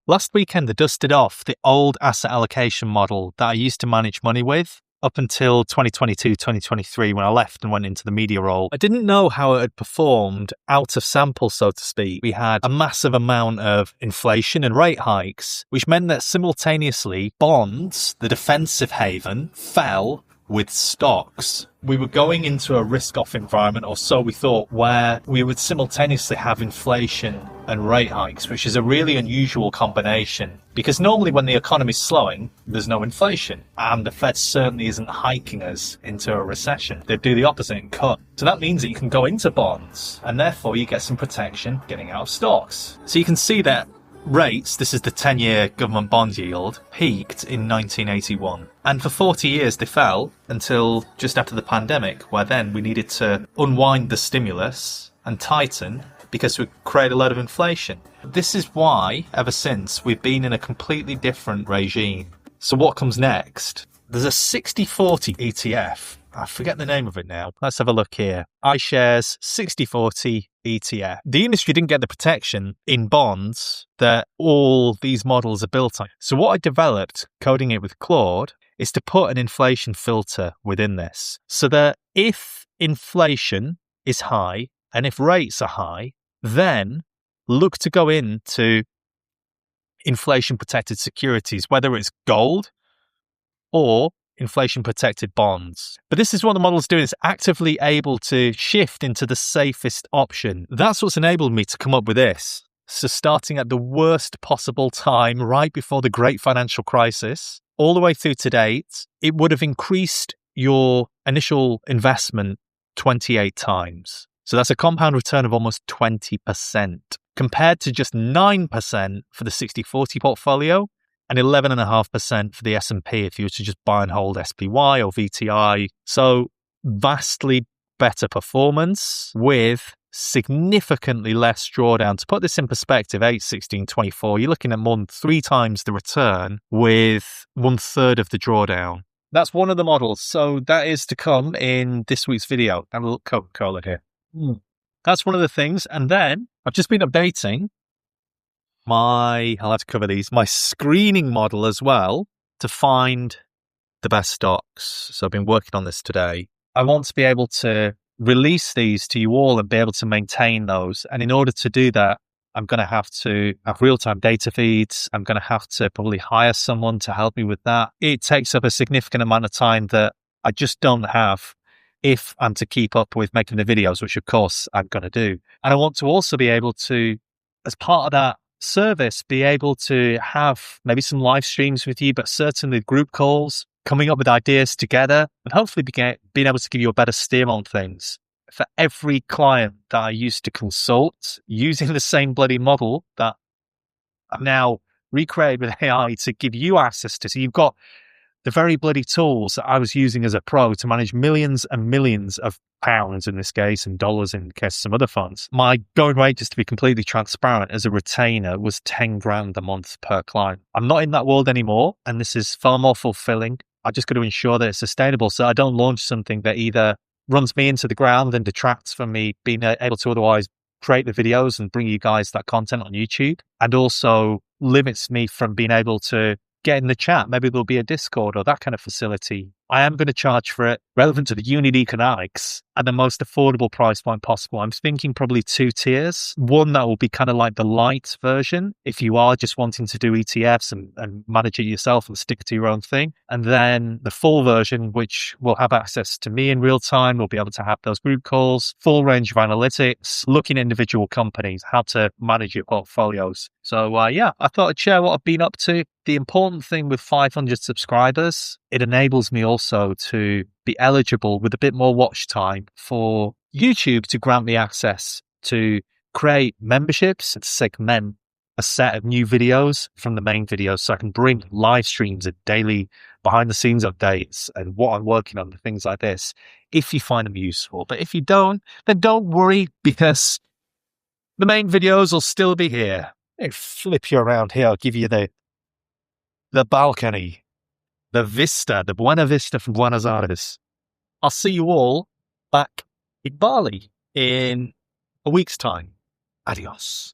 Last weekend, I dusted off the old asset allocation model that I used to manage money with up until 2022, 2023, when I left and went into the media role. I didn't know how it had performed out of sample, so to speak. We had a massive amount of inflation and rate hikes, which meant that simultaneously bonds, the defensive haven, fell with stocks. We were going into a risk-off environment, or so we thought, where we would simultaneously have inflation and rate hikes, which is a really unusual combination. Because normally when the economy's slowing, there's no inflation. And the Fed certainly isn't hiking us into a recession. They do the opposite and cut. So that means that you can go into bonds, and therefore you get some protection getting out of stocks. So you can see that rates, this is the 10-year government bond yield, peaked in 1981. And for 40 years they fell until just after the pandemic, where then we needed to unwind the stimulus and tighten because we create a lot of inflation. This is why, ever since, we've been in a completely different regime. So what comes next? There's a 60-40 ETF. I forget the name of it now. Let's have a look here. iShares 60-40 ETF. The industry didn't get the protection in bonds that all these models are built on. So what I developed, coding it with Claude, is to put an inflation filter within this so that if inflation is high and if rates are high, then look to go into inflation protected securities, whether it's gold or inflation protected bonds. But this is what the model is doing. It's actively able to shift into the safest option. That's what's enabled me to come up with this. So starting at the worst possible time, right before the great financial crisis, all the way through to date, it would have increased your initial investment 28 times. So that's a compound return of almost 20%, compared to just 9% for the 60-40 portfolio, and 11.5% for the S&P if you were to just buy and hold SPY or VTI. So vastly better performance with significantly less drawdown. To put this in perspective, 8, 16, 24, you're looking at more than 3 times the return with 1/3 of the drawdown. That's one of the models. So that is to come in this week's video. Have a little Coca-Cola here. That's one of the things. And then I've just been updating I'll have to cover these, my screening model as well to find the best stocks. So I've been working on this today. I want to be able to release these to you all and be able to maintain those. And in order to do that, I'm going to have real-time data feeds. I'm going to have to probably hire someone to help me with that. It takes up a significant amount of time that I just don't have if I'm to keep up with making the videos, which of course I'm going to do. And I want to also be able to, as part of that service, be able to have maybe some live streams with you, but certainly group calls, coming up with ideas together, and hopefully being able to give you a better steer on things. For every client that I used to consult using the same bloody model that I've now recreated with AI to give you access to, so you've got the very bloody tools that I was using as a pro to manage millions and millions of pounds in this case and dollars in the case of some other funds. My going rate, just to be completely transparent, as a retainer was 10 grand a month per client. I'm not in that world anymore, and this is far more fulfilling. I just got to ensure that it's sustainable so I don't launch something that either runs me into the ground and detracts from me being able to otherwise create the videos and bring you guys that content on YouTube, and also limits me from being able to get in the chat. Maybe there'll be a Discord or that kind of facility. I am going to charge for it relevant to the unit economics at the most affordable price point possible. I'm thinking probably 2 tiers. One that will be kind of like the light version if you are just wanting to do ETFs and manage it yourself and stick to your own thing. And then the full version, which will have access to me in real time. We'll be able to have those group calls, full range of analytics, looking at individual companies, how to manage your portfolios. So I thought I'd share what I've been up to. The important thing with 500 subscribers, it enables me also to be eligible with a bit more watch time for YouTube to grant me access to create memberships and segment a set of new videos from the main videos, so I can bring live streams and daily behind the scenes updates and what I'm working on and things like this if you find them useful. But if you don't, then don't worry, because the main videos will still be here. I'll flip you around here. I'll give you the balcony, the vista, the Buena Vista from Buenos Aires. I'll see you all back in Bali in a week's time. Adios.